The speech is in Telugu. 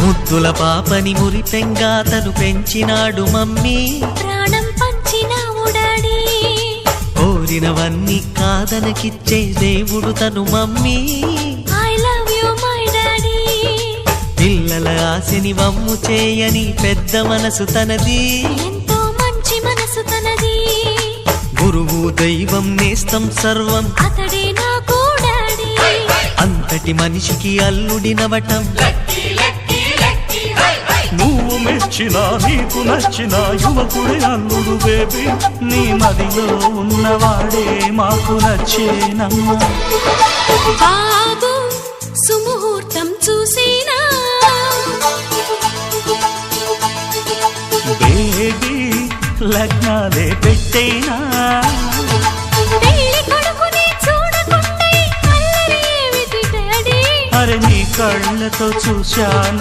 ముద్దుల పాపని మురిపెంగా తను పెంచినాడు మమ్మీ, ప్రాణం పంచినావు డాడీ. కోరినవన్నీ కాదనకిచ్చే దేవుడు తను mummy, I love you my daddy. పిల్లల ఆశని వమ్ము చేయని పెద్ద మనసు తనది, ఎంతో మంచి మనసు తనది. గురువు దైవం నేస్తం సర్వం అతడే నాకు డాడీ. అంతటి మనిషికి అల్లుడినవటం, నువ్వు మెచ్చినా నీకు నచ్చిన యువకుడే అల్లుడు బేబీ, నీ మదిలో ఉన్నవాడే మాకు నచ్చేనమ్మా. బాబు సుముహూర్తం చూసినా, బేబీ లగ్నాలే పెట్టేనా, పెళ్లి కొడుకుని చూడకుంటే అల్లరి ఏమిటి డాడీ. అరే నీ కళ్ళతో చూశాను